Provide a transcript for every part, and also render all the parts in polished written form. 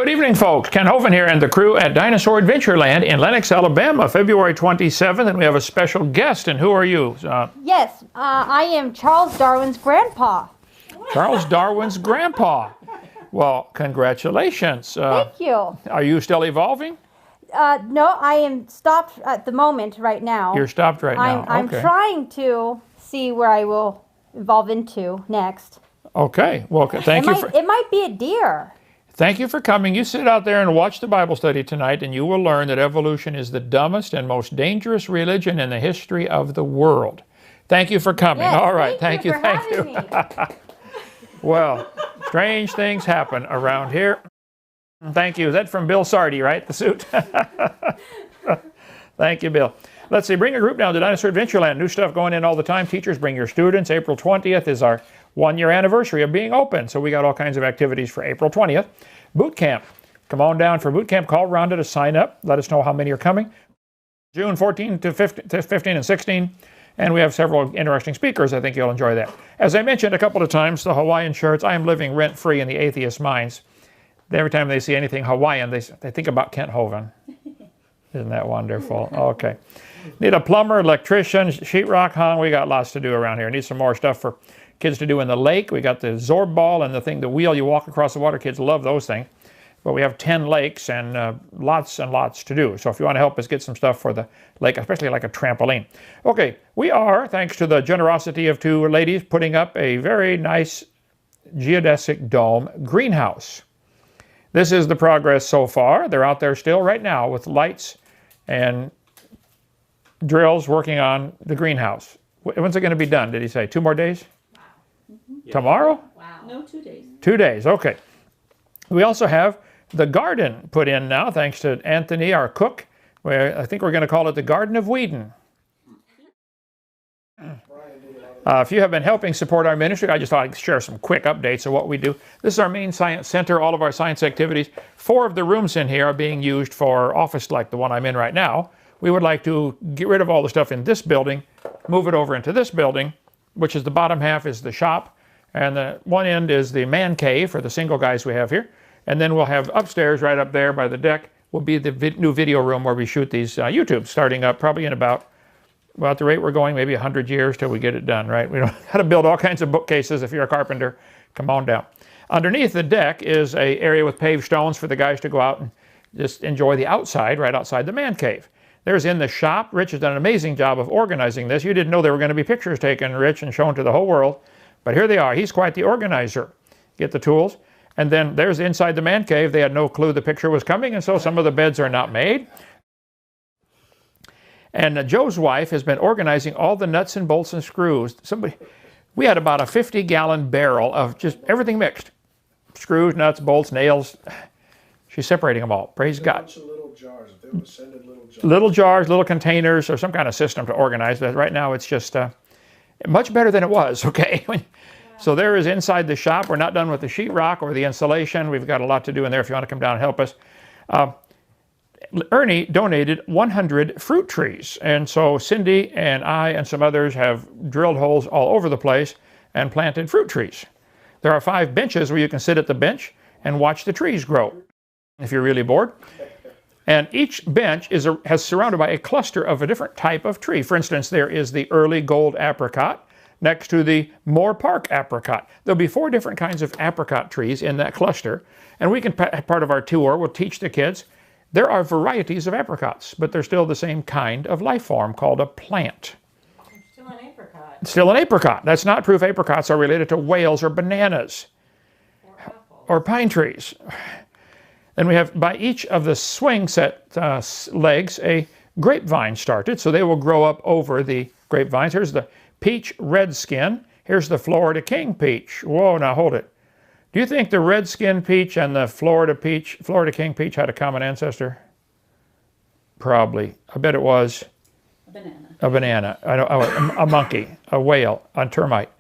Good evening, folks. Ken Hovind here and the crew at Dinosaur Adventureland in Lenox, Alabama, February 27th, and we have a special guest. And who are you? Yes, I am Charles Darwin's grandpa. Charles Darwin's grandpa. Well, congratulations. Thank you. Are you still evolving? No, I am stopped at the moment right now. You're stopped right now. I'm okay. trying to see where I will evolve into next. Okay. Well, thank you. It might be a deer. Thank you for coming. You sit out there and watch the Bible study tonight, and you will learn that evolution is the dumbest and most dangerous religion in the history of the world. Thank you for coming. Yes, all right. Thank you. Thank you. Well, strange things happen around here. Thank you. Is that from Bill Sardi, right? The suit? Thank you, Bill. Let's see. Bring a group down to Dinosaur Adventureland. New stuff going in all the time. Teachers, bring your students. April 20th is our one-year anniversary of being open. So we got all kinds of activities for April 20th. Boot camp. Come on down for boot camp. Call Rhonda to sign up. Let us know how many are coming. June 14 to 15 and 16. And we have several interesting speakers. I think you'll enjoy that. As I mentioned a couple of times, the Hawaiian shirts. I am living rent-free in the atheist minds. Every time they see anything Hawaiian, they think about Kent Hovind. Isn't that wonderful? Okay. Need a plumber, electrician, sheetrock hung. We got lots to do around here. Need some more stuff for kids to do in the lake. We got the Zorb ball and the wheel you walk across the water. Kids love those things. But we have 10 lakes and lots to do. So if you want to help us get some stuff for the lake, especially like a trampoline. Okay, we are, thanks to the generosity of two ladies, putting up a very nice geodesic dome greenhouse. This is the progress so far. They're out there still right now with lights and drills working on the greenhouse. When's it going to be done, did he say? 2 more days? Wow. Mm-hmm. Tomorrow? Wow. No, 2 days. 2 days, okay. We also have the garden put in now, thanks to Anthony, our cook. I think we're going to call it the Garden of Whedon. If you have been helping support our ministry, I just thought I'd share some quick updates of what we do. This is our main science center, all of our science activities. 4 of the rooms in here are being used for office like the one I'm in right now. We would like to get rid of all the stuff in this building, move it over into this building, which is the bottom half is the shop, and the one end is the man cave for the single guys we have here. And then we'll have upstairs, right up there by the deck, will be the new video room where we shoot these YouTubes, starting up probably in about, well, at the rate we're going, maybe 100 years till we get it done, right? We know how to build all kinds of bookcases. If you're a carpenter, come on down. Underneath the deck is an area with paved stones for the guys to go out and just enjoy the outside, right outside the man cave. There's in the shop. Rich has done an amazing job of organizing this. You didn't know there were going to be pictures taken, Rich, and shown to the whole world. But here they are. He's quite the organizer. Get the tools. And then there's inside the man cave. They had no clue the picture was coming, and so some of the beds are not made. And Joe's wife has been organizing all the nuts and bolts and screws. We had about a 50-gallon barrel of just everything mixed. Screws, nuts, bolts, nails. She's separating them all. Praise God. Bunch of little jars. They were sending little jars. Little jars, little containers, or some kind of system to organize. But right now it's just much better than it was, okay? So there is inside the shop. We're not done with the sheetrock or the insulation. We've got a lot to do in there if you want to come down and help us. Ernie donated 100 fruit trees. And so Cindy and I and some others have drilled holes all over the place and planted fruit trees. There are 5 benches where you can sit at the bench and watch the trees grow if you're really bored. And each bench has surrounded by a cluster of a different type of tree. For instance, there is the early gold apricot next to the Moore Park apricot. There'll be 4 different kinds of apricot trees in that cluster. And we can, part of our tour, we'll teach the kids. There are varieties of apricots, but they're still the same kind of life form called a plant. Still an apricot. Still an apricot. That's not proof apricots are related to whales or bananas or pine trees. Then we have, by each of the swing set legs, a grapevine started, so they will grow up over the grapevines. Here's the peach redskin. Here's the Florida King peach. Whoa, now hold it. Do you think the redskin peach and the Florida King peach had a common ancestor? Probably. I bet it was A banana. a banana, a monkey, a whale, a termite.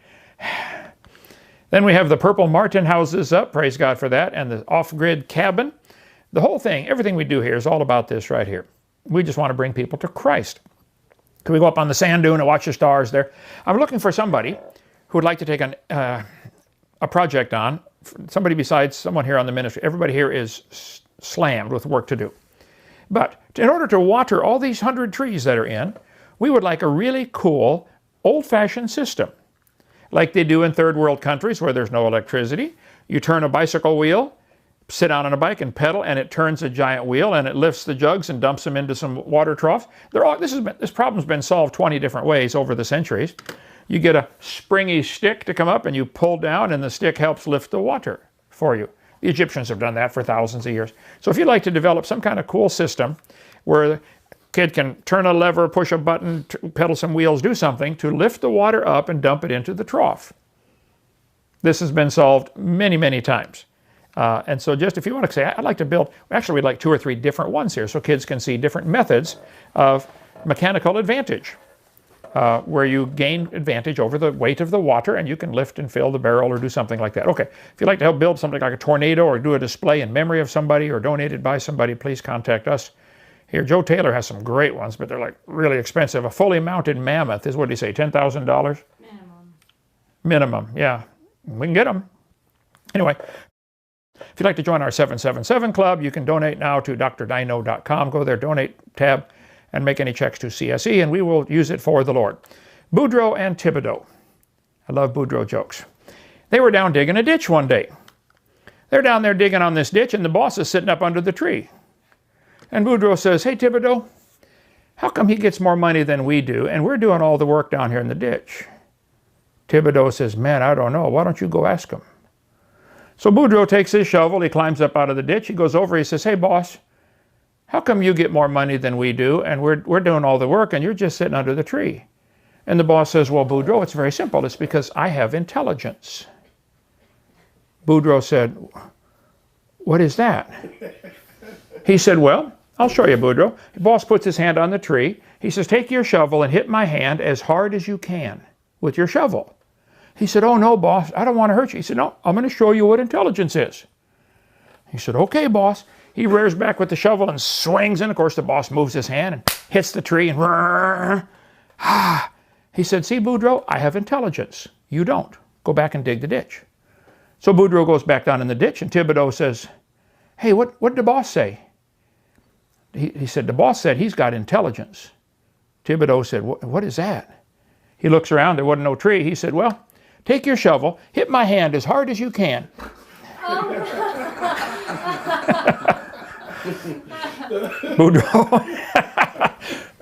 Then we have the purple martin houses up, praise God for that, and the off-grid cabin. The whole thing, everything we do here is all about this right here. We just want to bring people to Christ. Can we go up on the sand dune and watch the stars there? I'm looking for somebody who would like to take a project on somebody besides someone here on the ministry, everybody here is slammed with work to do. But in order to water all these 100 trees that are in, we would like a really cool, old-fashioned system, like they do in third world countries where there's no electricity. You turn a bicycle wheel, sit down on a bike and pedal, and it turns a giant wheel, and it lifts the jugs and dumps them into some water trough. This problem's been solved 20 different ways over the centuries. You get a springy stick to come up, and you pull down, and the stick helps lift the water for you. The Egyptians have done that for thousands of years. So if you'd like to develop some kind of cool system where the kid can turn a lever, push a button, pedal some wheels, do something to lift the water up and dump it into the trough. This has been solved many, many times. And so just if you want to say, I'd like to build, actually we'd like 2 or 3 different ones here so kids can see different methods of mechanical advantage, where you gain advantage over the weight of the water and you can lift and fill the barrel or do something like that. Okay, if you'd like to help build something like a tornado or do a display in memory of somebody or donated by somebody, please contact us. Here, Joe Taylor has some great ones, but they're like really expensive. A fully mounted mammoth is, what do you say, $10,000? Minimum. Minimum, yeah. We can get them. Anyway, if you'd like to join our 777 Club, you can donate now to drdino.com. Go there, donate tab, and make any checks to CSE, and we will use it for the Lord. Boudreaux and Thibodeau. I love Boudreaux jokes. They were down digging a ditch one day. They're down there digging on this ditch, and the boss is sitting up under the tree. And Boudreaux says, "Hey, Thibodeau, how come he gets more money than we do, and we're doing all the work down here in the ditch?" Thibodeau says, "Man, I don't know. Why don't you go ask him?" So Boudreaux takes his shovel, he climbs up out of the ditch, he goes over, he says, "Hey, boss, how come you get more money than we do, and we're doing all the work, and you're just sitting under the tree?" And the boss says, "Well, Boudreaux, it's very simple. It's because I have intelligence." Boudreaux said, "What is that?" He said, "Well, I'll show you, Boudreaux." The boss puts his hand on the tree. He says, "Take your shovel and hit my hand as hard as you can with your shovel." He said, "Oh, no, boss, I don't want to hurt you." He said, "No, I'm going to show you what intelligence is." He said, "Okay, boss." He rears back with the shovel and swings, and of course the boss moves his hand and hits the tree, and he said, "See, Boudreaux, I have intelligence. You don't. Go back and dig the ditch." So Boudreaux goes back down in the ditch, and Thibodeau says, "Hey, what did the boss say?" He said, "The boss said he's got intelligence." Thibodeau said, "What is that?" He looks around, there wasn't no tree. He said, "Well, take your shovel, hit my hand as hard as you can."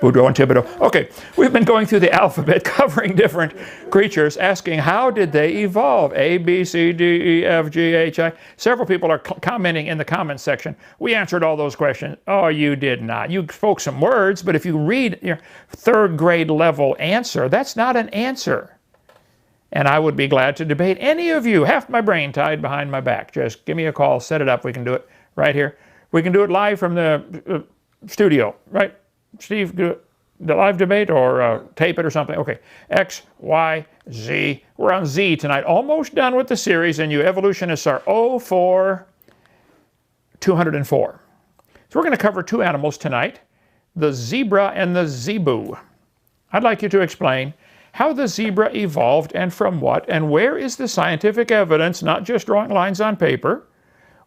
Boudreaux and Thibodeau. Okay, we've been going through the alphabet, covering different creatures, asking how did they evolve? A, B, C, D, E, F, G, H, I. Several people are commenting in the comments section. We answered all those questions. Oh, you did not. You spoke some words, but if you read your 3rd grade level answer, that's not an answer. And I would be glad to debate any of you. Half my brain tied behind my back. Just give me a call, set it up. We can do it right here. We can do it live from the studio, right? Steve, do the live debate or tape it or something? Okay. X, Y, Z. We're on Z tonight. Almost done with the series, and you evolutionists are 204. So we're going to cover 2 animals tonight, the zebra and the zebu. I'd like you to explain how the zebra evolved and from what, and where is the scientific evidence, not just drawing lines on paper.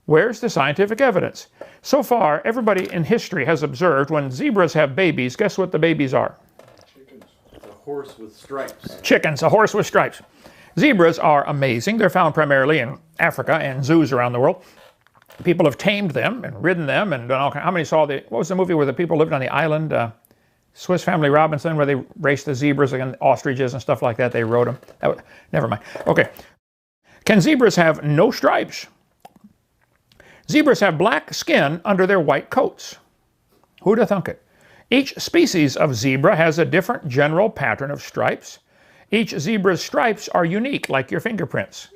Where's the scientific evidence? So far, everybody in history has observed when zebras have babies, guess what the babies are? Chickens. A horse with stripes. Chickens, a horse with stripes. Zebras are amazing. They're found primarily in Africa and zoos around the world. People have tamed them and ridden them and done all kinds. How many saw what was the movie where the people lived on the island? Swiss Family Robinson, where they raced the zebras and ostriches and stuff like that. They rode them. Never mind. Okay. Can zebras have no stripes? Zebras have black skin under their white coats. Who'd have thunk it? Each species of zebra has a different general pattern of stripes. Each zebra's stripes are unique, like your fingerprints.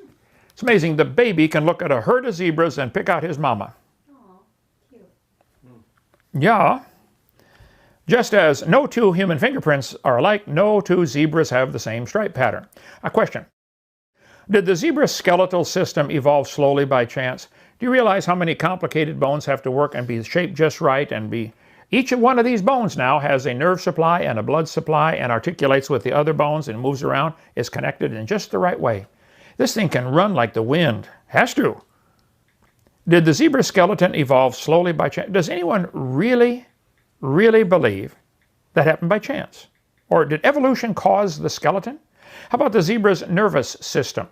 It's amazing. The baby can look at a herd of zebras and pick out his mama. Oh, cute. Yeah. Just as no 2 human fingerprints are alike, no 2 zebras have the same stripe pattern. A question. Did the zebra's skeletal system evolve slowly by chance? Do you realize how many complicated bones have to work and be shaped just right and be... Each one of these bones now has a nerve supply and a blood supply and articulates with the other bones and moves around, is connected in just the right way. This thing can run like the wind. Has to. Did the zebra skeleton evolve slowly by chance? Does anyone really, really believe that happened by chance? Or did evolution cause the skeleton? How about the zebra's nervous system?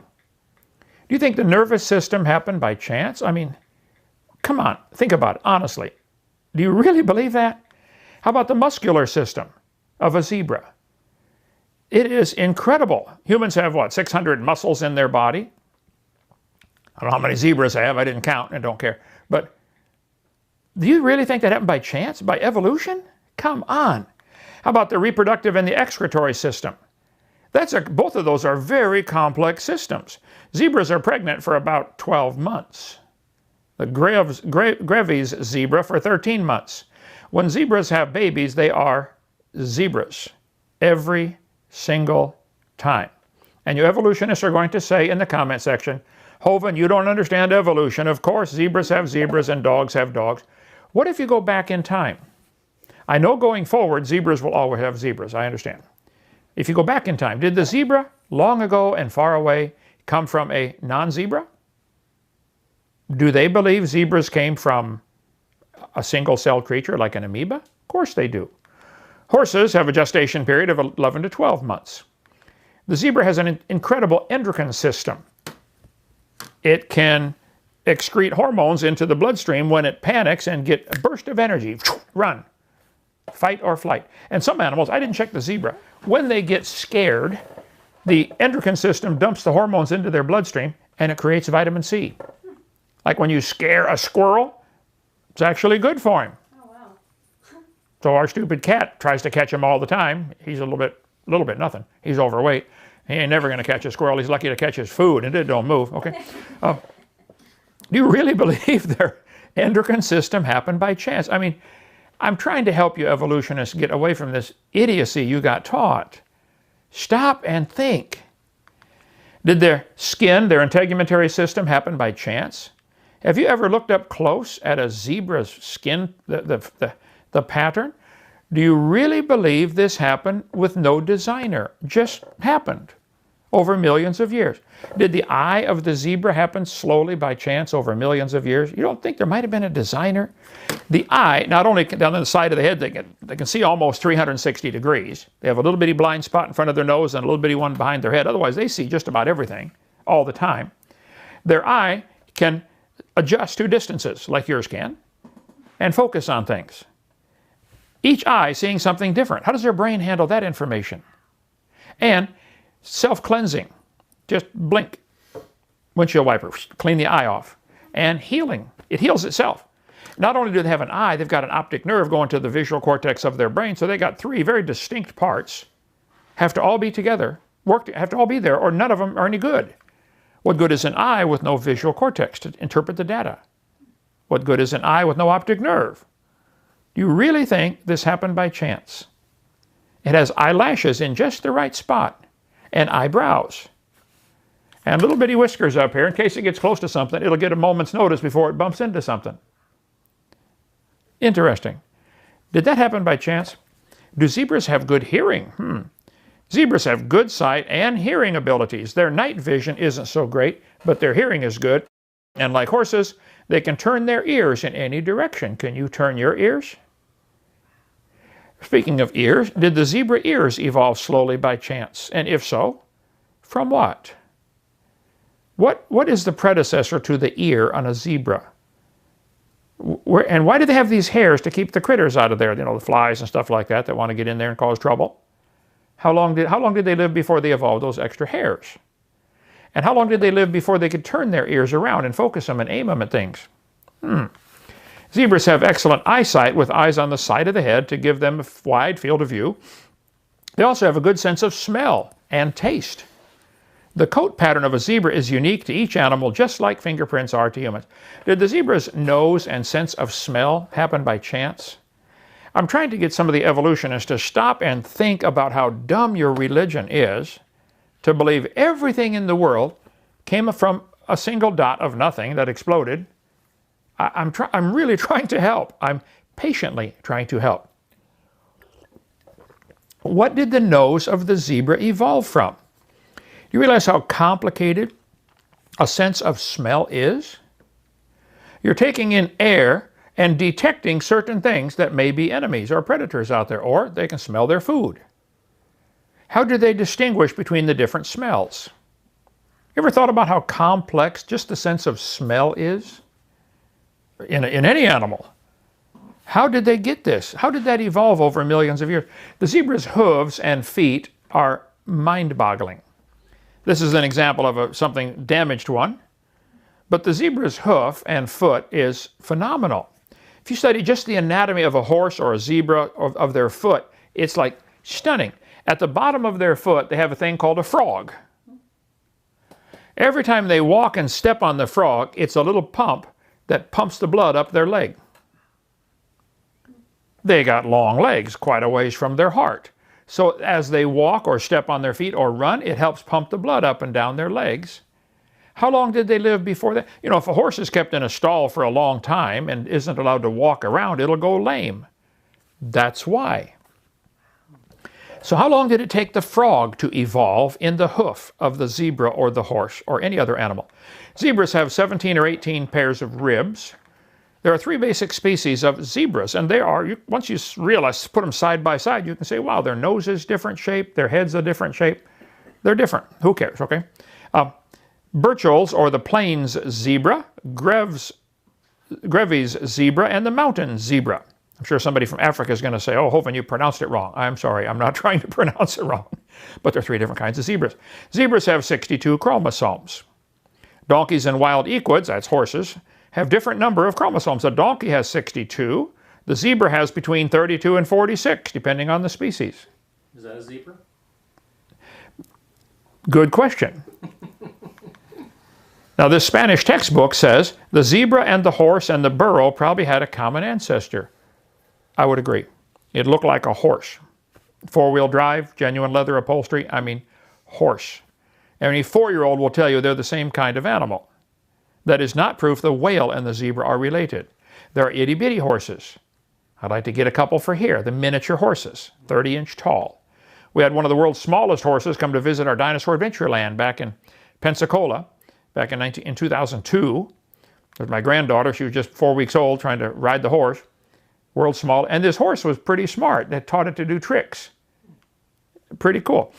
Do you think the nervous system happened by chance? I mean, come on, think about it, honestly. Do you really believe that? How about the muscular system of a zebra? It is incredible. Humans have, what, 600 muscles in their body? I don't know how many zebras I have. I didn't count and don't care. But do you really think that happened by chance, by evolution? Come on. How about the reproductive and the excretory system? Both of those are very complex systems. Zebras are pregnant for about 12 months. The Grevy's zebra for 13 months. When zebras have babies, they are zebras every single time. And you evolutionists are going to say in the comment section, Hovind, you don't understand evolution. Of course, zebras have zebras and dogs have dogs. What if you go back in time? I know going forward, zebras will always have zebras. I understand. If you go back in time, did the zebra long ago and far away come from a non-zebra? Do they believe zebras came from a single-celled creature like an amoeba? Of course they do. Horses have a gestation period of 11 to 12 months. The zebra has an incredible endocrine system. It can excrete hormones into the bloodstream when it panics and get a burst of energy. Run. Fight or flight. And some animals, I didn't check the zebra, when they get scared, the endocrine system dumps the hormones into their bloodstream and it creates vitamin C. Like when you scare a squirrel, it's actually good for him. Oh, wow. So our stupid cat tries to catch him all the time. He's a little bit nothing. He's overweight. He ain't never going to catch a squirrel. He's lucky to catch his food, and it don't move. Okay. Do you really believe their endocrine system happened by chance? I mean, I'm trying to help you evolutionists get away from this idiocy you got taught. Stop and think. Did their skin, their integumentary system, happen by chance? Have you ever looked up close at a zebra's skin, the pattern? Do you really believe this happened with no designer? Just happened over millions of years. Did the eye of the zebra happen slowly by chance over millions of years? You don't think there might have been a designer? The eye, not only down on the side of the head, they can see almost 360 degrees. They have a little bitty blind spot in front of their nose and a little bitty one behind their head. Otherwise, they see just about everything all the time. Their eye can adjust to distances, like yours can, and focus on things. Each eye seeing something different. How does their brain handle that information? And self-cleansing. Just blink. Windshield wiper. Clean the eye off. And healing. It heals itself. Not only do they have an eye, they've got an optic nerve going to the visual cortex of their brain. So they got three very distinct parts. Have to all be together. Have to all be there, or none of them are any good. What good is an eye with no visual cortex to interpret the data? What good is an eye with no optic nerve? Do you really think this happened by chance? It has eyelashes in just the right spot, and eyebrows, and little bitty whiskers up here. In case it gets close to something, it'll get a moment's notice before it bumps into something. Interesting. Did that happen by chance? Do zebras have good hearing? Zebras have good sight and hearing abilities. Their night vision isn't so great, but their hearing is good. And like horses, they can turn their ears in any direction. Can you turn your ears? Speaking of ears, did the zebra ears evolve slowly by chance? And if so, from what? What is the predecessor to the ear on a zebra? And why do they have these hairs to keep the critters out of there? You know, the flies and stuff like that want to get in there and cause trouble. How long did they live before they evolved those extra hairs? And how long did they live before they could turn their ears around and focus them and aim them at things? Zebras have excellent eyesight with eyes on the side of the head to give them a wide field of view. They also have a good sense of smell and taste. The coat pattern of a zebra is unique to each animal, just like fingerprints are to humans. Did the zebra's nose and sense of smell happen by chance? I'm trying to get some of the evolutionists to stop and think about how dumb your religion is to believe everything in the world came from a single dot of nothing that exploded. I'm really trying to help. I'm patiently trying to help. What did the nose of the zebra evolve from? You realize how complicated a sense of smell is? You're taking in air and detecting certain things that may be enemies or predators out there, or they can smell their food. How do they distinguish between the different smells? You ever thought about how complex just the sense of smell is in any animal? How did they get this? How did that evolve over millions of years? The zebra's hooves and feet are mind-boggling. This is an example of something damaged one, but the zebra's hoof and foot is phenomenal. If you study just the anatomy of a horse or a zebra of their foot, it's like stunning. At the bottom of their foot, they have a thing called a frog. Every time they walk and step on the frog, it's a little pump that pumps the blood up their leg. They got long legs, quite a ways from their heart. So as they walk or step on their feet or run, it helps pump the blood up and down their legs. How long did they live before that? You know, if a horse is kept in a stall for a long time and isn't allowed to walk around, it'll go lame. That's why. So how long did it take the frog to evolve in the hoof of the zebra or the horse or any other animal? Zebras have 17 or 18 pairs of ribs. There are 3 basic species of zebras, and they are, once you realize, put them side by side, you can say, wow, their nose is different shape, their head's a different shape. They're different. Who cares, okay? Burchell's, or the plains zebra, Grevy's zebra, and the mountain zebra. I'm sure somebody from Africa is going to say, oh, Hovind, you pronounced it wrong. I'm sorry, I'm not trying to pronounce it wrong. But there are 3 different kinds of zebras. Zebras have 62 chromosomes. Donkeys and wild equids, that's horses, have different number of chromosomes. A donkey has 62. The zebra has between 32 and 46, depending on the species. Is that a zebra? Good question. Now, this Spanish textbook says the zebra and the horse and the burro probably had a common ancestor. I would agree. It looked like a horse. 4-wheel drive, genuine leather upholstery, I mean, horse. Any 4-year-old will tell you they're the same kind of animal. That is not proof the whale and the zebra are related. There are itty-bitty horses. I'd like to get a couple for here, the miniature horses, 30-inch tall. We had one of the world's smallest horses come to visit our Dinosaur Adventureland back in Pensacola, back in 2002. There's my granddaughter, she was just 4 weeks old, trying to ride the horse. World's small, and this horse was pretty smart. They taught it to do tricks. Pretty cool.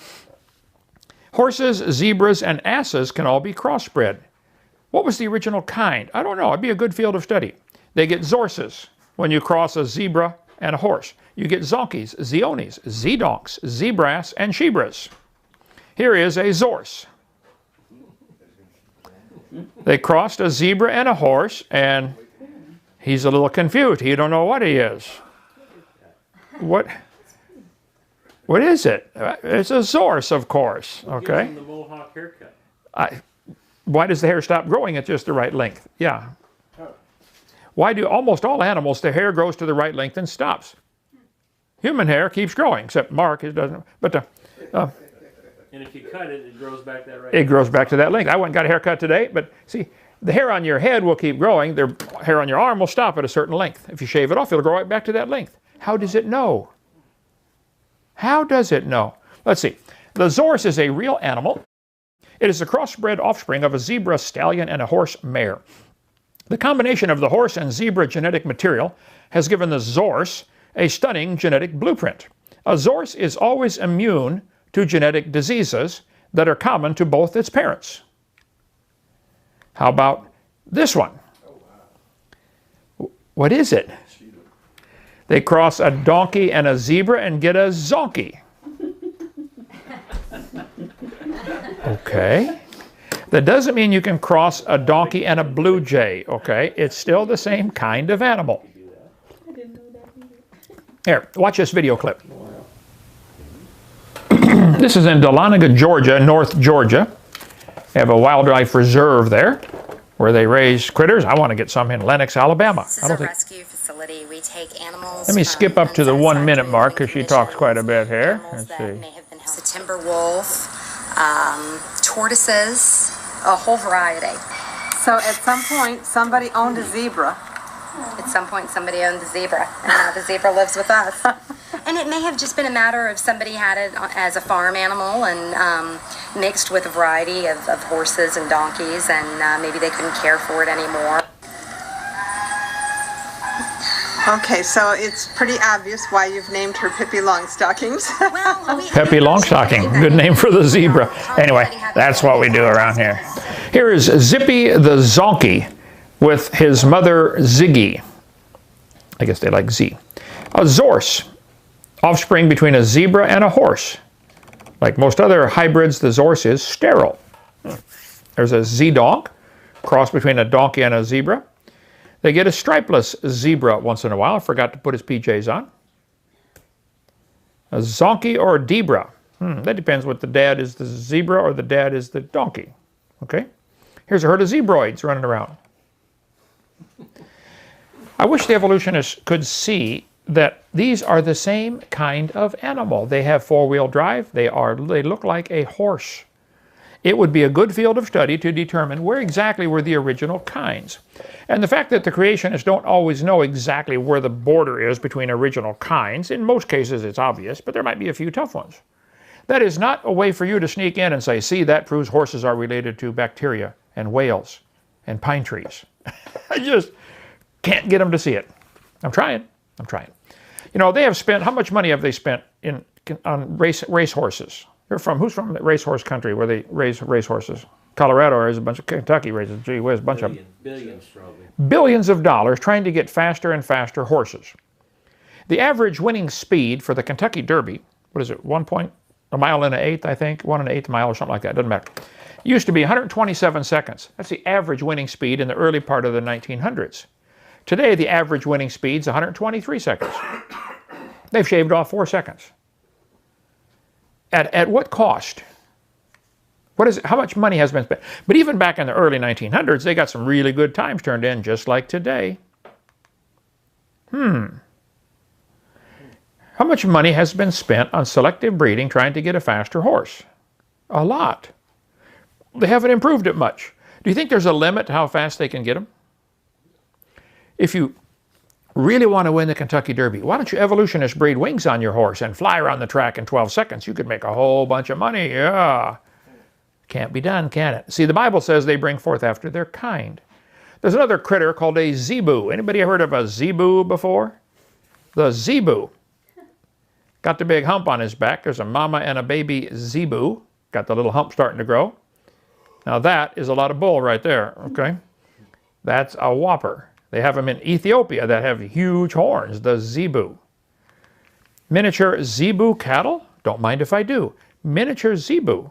Horses, zebras, and asses can all be crossbred. What was the original kind? I don't know. It'd be a good field of study. They get zorses when you cross a zebra and a horse. You get zonkies, zeonies, zedonks, zebras, and shebras. Here is a zorse. They crossed a zebra and a horse, and he's a little confused. He don't know what he is. What is it? It's a zorse, of course. Okay. Gives him the mohawk haircut. Why does the hair stop growing at just the right length? Yeah. Why do almost all animals, the hair grows to the right length and stops? Human hair keeps growing, except Mark, it doesn't. But and if you cut it, it grows back that right. It grows back to that length. I went and got a haircut today, but see, the hair on your head will keep growing. The hair on your arm will stop at a certain length. If you shave it off, it'll grow right back to that length. How does it know? How does it know? Let's see. The zorse is a real animal. It is a crossbred offspring of a zebra stallion and a horse mare. The combination of the horse and zebra genetic material has given the zorse a stunning genetic blueprint. A zorse is always immune to genetic diseases that are common to both its parents. How about this one? What is it? They cross a donkey and a zebra and get a zonkey. Okay. That doesn't mean you can cross a donkey and a blue jay, okay? It's still the same kind of animal. Here, watch this video clip. This is in Dahlonega, Georgia, North Georgia. They have a wildlife reserve there where they raise critters. I want to get some in Lenox, Alabama. This is a rescue facility. We take animals. Let me skip up to the 1 minute mark because she talks quite a bit here. Let's see. It's a timber wolf, tortoises, a whole variety. So at some point, somebody owned a zebra At some point, somebody owned the zebra, and now the zebra lives with us. And it may have just been a matter of somebody had it as a farm animal and mixed with a variety of horses and donkeys, and maybe they couldn't care for it anymore. Okay, so it's pretty obvious why you've named her Pippi Longstockings. Peppy Longstocking, good name for the zebra. Anyway, that's what we do around here. Here is Zippy the Zonkey with his mother Ziggy. I guess they like Z. A Zorse, offspring between a zebra and a horse. Like most other hybrids, the Zorse is sterile. There's a Z-donk, cross between a donkey and a zebra. They get a stripeless zebra once in a while. I forgot to put his PJs on. A Zonkey or a Debra. That depends what the dad is the zebra or the dad is the donkey. Okay? Here's a herd of zebroids running around. I wish the evolutionists could see that these are the same kind of animal. They have four-wheel drive. They look like a horse. It would be a good field of study to determine where exactly were the original kinds. And the fact that the creationists don't always know exactly where the border is between original kinds, in most cases it's obvious, but there might be a few tough ones. That is not a way for you to sneak in and say, see, that proves horses are related to bacteria and whales and pine trees. I just can't get them to see it. I'm trying. You know, they have spent, how much money have they spent on race horses? They're from, who's from racehorse country where they raise racehorses? Colorado, or is a bunch of Kentucky races. Gee whiz, a bunch of Billions, probably. Billions of dollars trying to get faster and faster horses. The average winning speed for the Kentucky Derby, what is it, a mile and an eighth, I think, 1 1/8 mile or something like that, doesn't matter. It used to be 127 seconds. That's the average winning speed in the early part of the 1900s. Today, the average winning speed is 123 seconds. They've shaved off 4 seconds. At what cost? What is it? How much money has been spent? But even back in the early 1900s, they got some really good times turned in, just like today. How much money has been spent on selective breeding trying to get a faster horse? A lot. They haven't improved it much. Do you think there's a limit to how fast they can get them? If you really want to win the Kentucky Derby, why don't you evolutionists breed wings on your horse and fly around the track in 12 seconds? You could make a whole bunch of money. Yeah. Can't be done, can it? See, the Bible says they bring forth after their kind. There's another critter called a zebu. Anybody heard of a zebu before? The zebu. Got the big hump on his back. There's a mama and a baby zebu. Got the little hump starting to grow. Now that is a lot of bull right there, okay? That's a whopper. They have them in Ethiopia that have huge horns, the zebu. Miniature zebu cattle? Don't mind if I do. Miniature zebu.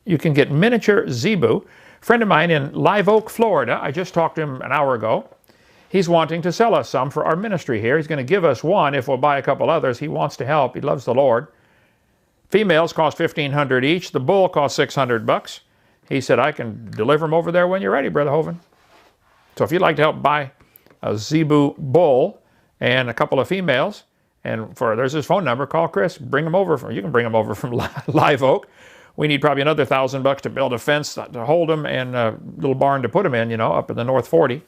You can get miniature zebu. A friend of mine in Live Oak, Florida, I just talked to him an hour ago. He's wanting to sell us some for our ministry here. He's going to give us one if we'll buy a couple others. He wants to help. He loves the Lord. Females cost $1,500 each. The bull costs $600. He said, I can deliver them over there when you're ready, Brother Hovind. So if you'd like to help buy a zebu bull and a couple of females, and there's his phone number, call Chris, bring them over. You can bring them over from Live Oak. We need probably another $1,000 to build a fence to hold them and a little barn to put them in, you know, up in the North 40.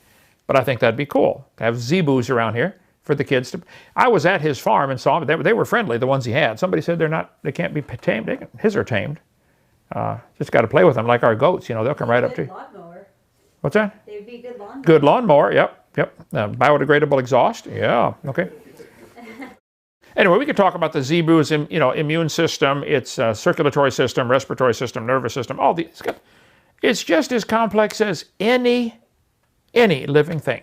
But I think that'd be cool to have zebus around here for the kids to. I was at his farm and saw them. They were friendly, the ones he had. Somebody said they can't be tamed. His are tamed. Just got to play with them like our goats. You know, they'll come right up to you. Lawnmower. What's that? They'd be good lawnmower. Good lawnmower. Yep. Biodegradable exhaust. Yeah. Okay. Anyway, we could talk about the zebu's, immune system, its circulatory system, respiratory system, nervous system. All these. It's just as complex as any living thing.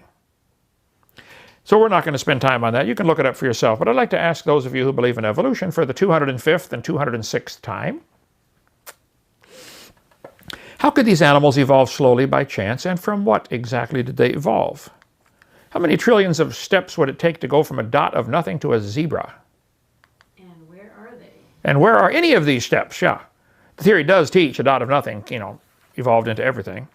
So we're not going to spend time on that. You can look it up for yourself. But I'd like to ask those of you who believe in evolution for the 205th and 206th time. How could these animals evolve slowly by chance, and from what exactly did they evolve? How many trillions of steps would it take to go from a dot of nothing to a zebra? And where are they? And where are any of these steps? Yeah. The theory does teach a dot of nothing, evolved into everything.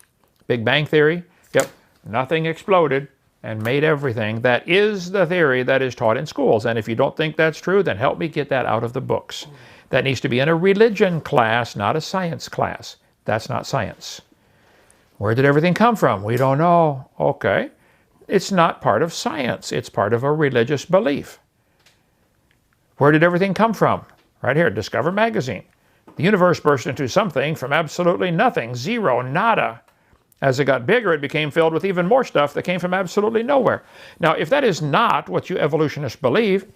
Big Bang Theory, yep. Nothing exploded and made everything. That is the theory that is taught in schools. And if you don't think that's true, then help me get that out of the books. That needs to be in a religion class, not a science class. That's not science. Where did everything come from? We don't know. Okay. it's not part of science. It's part of a religious belief. Where did everything come from? Right here, Discover Magazine. The universe burst into something from absolutely nothing, zero, nada. As it got bigger, it became filled with even more stuff that came from absolutely nowhere. Now, if that is not what you evolutionists believe,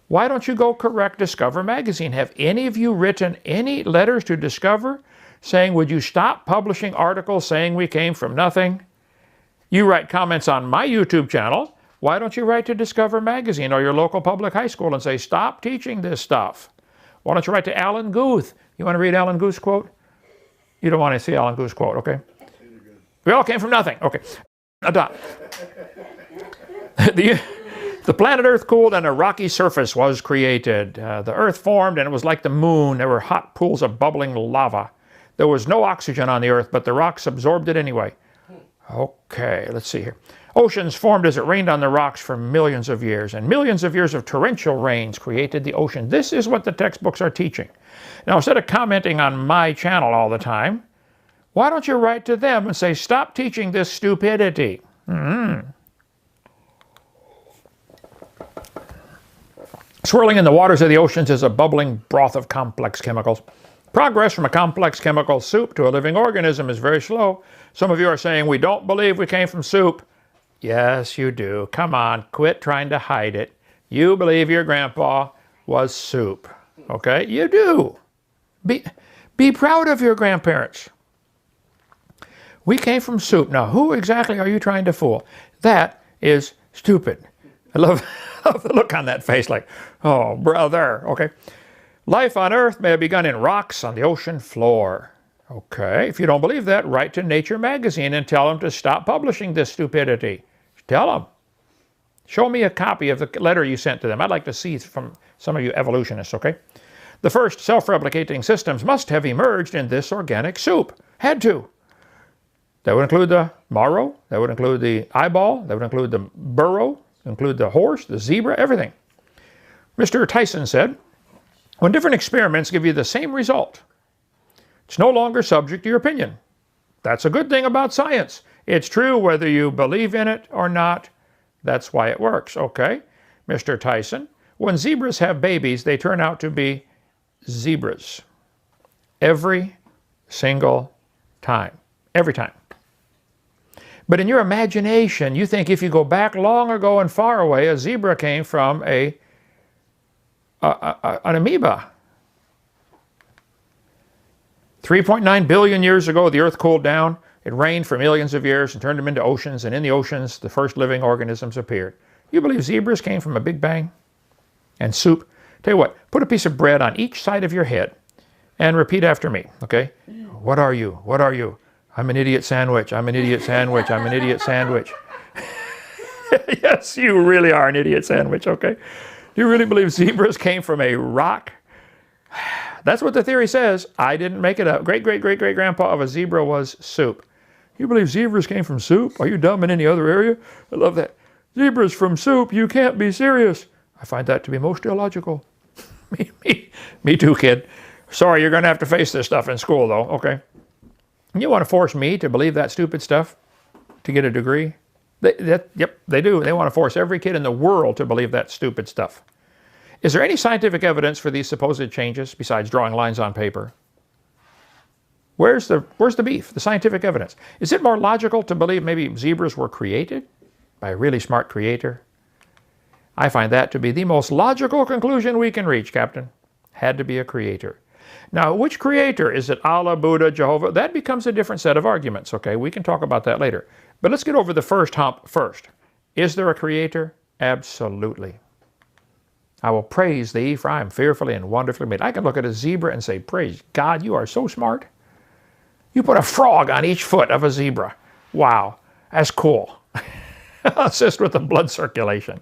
why don't you go correct Discover Magazine? Have any of you written any letters to Discover saying, would you stop publishing articles saying we came from nothing? You write comments on my YouTube channel. Why don't you write to Discover Magazine or your local public high school and say, stop teaching this stuff? Why don't you write to Alan Guth? You want to read Alan Guth's quote? You don't want to see Alan Guth's quote, okay? We all came from nothing. Okay. The planet Earth cooled and a rocky surface was created. The Earth formed and it was like the moon. There were hot pools of bubbling lava. There was no oxygen on the Earth, but the rocks absorbed it anyway. Okay, let's see here. Oceans formed as it rained on the rocks for millions of years, and millions of years of torrential rains created the ocean. This is what the textbooks are teaching. Now, instead of commenting on my channel all the time, why don't you write to them and say, stop teaching this stupidity? Swirling in the waters of the oceans is a bubbling broth of complex chemicals. Progress from a complex chemical soup to a living organism is very slow. Some of you are saying, we don't believe we came from soup. Yes, you do. Come on, quit trying to hide it. You believe your grandpa was soup. Okay? You do. Be proud of your grandparents. We came from soup. Now, who exactly are you trying to fool? That is stupid. I love the look on that face like, oh, brother. Okay. Life on Earth may have begun in rocks on the ocean floor. Okay. If you don't believe that, write to Nature Magazine and tell them to stop publishing this stupidity. Tell them. Show me a copy of the letter you sent to them. I'd like to see from some of you evolutionists, okay? The first self-replicating systems must have emerged in this organic soup. Had to. That would include the marrow, that would include the eyeball, that would include the burrow, include the horse, the zebra, everything. Mr. Tyson said, when different experiments give you the same result, it's no longer subject to your opinion. That's a good thing about science. It's true whether you believe in it or not. That's why it works, okay? Mr. Tyson, when zebras have babies, they turn out to be zebras. Every single time. Every time. But in your imagination, you think if you go back long ago and far away, a zebra came from an amoeba. 3.9 billion years ago, the Earth cooled down. It rained for millions of years and turned them into oceans, and in the oceans, the first living organisms appeared. You believe zebras came from a big bang? And soup? Tell you what, put a piece of bread on each side of your head and repeat after me, okay? What are you? What are you? I'm an idiot sandwich. I'm an idiot sandwich. I'm an idiot sandwich. Yes, you really are an idiot sandwich, okay? Do you really believe zebras came from a rock? That's what the theory says. I didn't make it up. Great-great-great-great-grandpa of a zebra was soup. You believe zebras came from soup? Are you dumb in any other area? I love that. Zebras from soup? You can't be serious. I find that to be most illogical. Me too, kid. Sorry, you're going to have to face this stuff in school, though, okay? You want to force me to believe that stupid stuff to get a degree? Yep, they do. They want to force every kid in the world to believe that stupid stuff. Is there any scientific evidence for these supposed changes besides drawing lines on paper? Where's the beef, the scientific evidence? Is it more logical to believe maybe zebras were created by a really smart creator? I find that to be the most logical conclusion we can reach, Captain. Had to be a creator. Now, which creator? Is it Allah, Buddha, Jehovah? That becomes a different set of arguments, okay? We can talk about that later. But let's get over the first hump first. Is there a creator? Absolutely. I will praise thee, for I am fearfully and wonderfully made. I can look at a zebra and say, praise God, you are so smart. You put a frog on each foot of a zebra. Wow, that's cool. Assist with the blood circulation.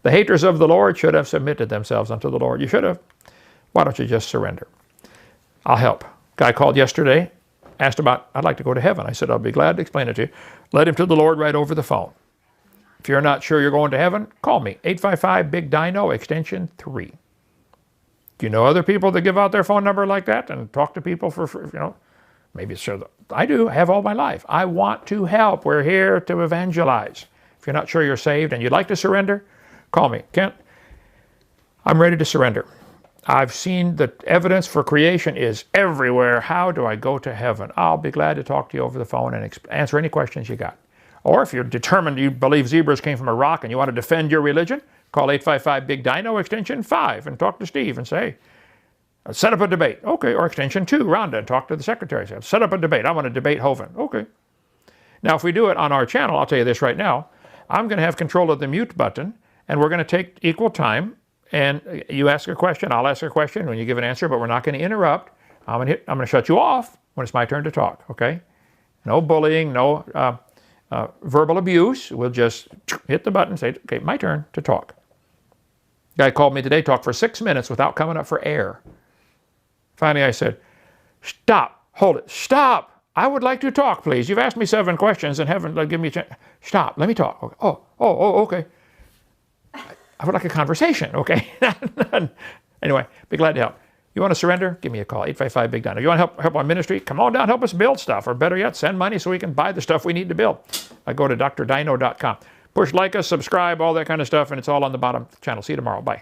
The haters of the Lord should have submitted themselves unto the Lord. You should have. Why don't you just surrender? I'll help. Guy called yesterday, asked about, I'd like to go to heaven. I said, I'll be glad to explain it to you. Led him to the Lord right over the phone. If you're not sure you're going to heaven, call me. 855-BIG-DINO, extension 3. Do you know other people that give out their phone number like that and talk to people for you know, maybe it's sure. I do. I have all my life. I want to help. We're here to evangelize. If you're not sure you're saved and you'd like to surrender, call me. Kent, I'm ready to surrender. I've seen the evidence for creation is everywhere. How do I go to heaven? I'll be glad to talk to you over the phone and answer any questions you got. Or if you're determined you believe zebras came from a rock and you want to defend your religion, call 855-BIG-DINO, extension 5, and talk to Steve and say, set up a debate. Okay, or extension 2, Rhonda, and talk to the secretary. Say, set up a debate. I want to debate Hovind. Okay. Now, if we do it on our channel, I'll tell you this right now, I'm going to have control of the mute button, and we're going to take equal time, and you ask a question, I'll ask a question when you give an answer, but we're not going to interrupt. I'm going to shut you off when it's my turn to talk, okay? No bullying, no verbal abuse. We'll just hit the button and say, okay, my turn to talk. Guy called me today, talked for 6 minutes without coming up for air. Finally, I said, stop, hold it, stop. I would like to talk, please. You've asked me 7 questions and haven't given me a chance. Stop, let me talk. Okay. Oh, okay. I would like a conversation, okay? Anyway, be glad to help. You want to surrender? Give me a call, 855-BIG-DINO. You want to help our ministry? Come on down, help us build stuff. Or better yet, send money so we can buy the stuff we need to build. I go to drdino.com. Push like us, subscribe, all that kind of stuff, and it's all on the bottom of the channel. See you tomorrow. Bye.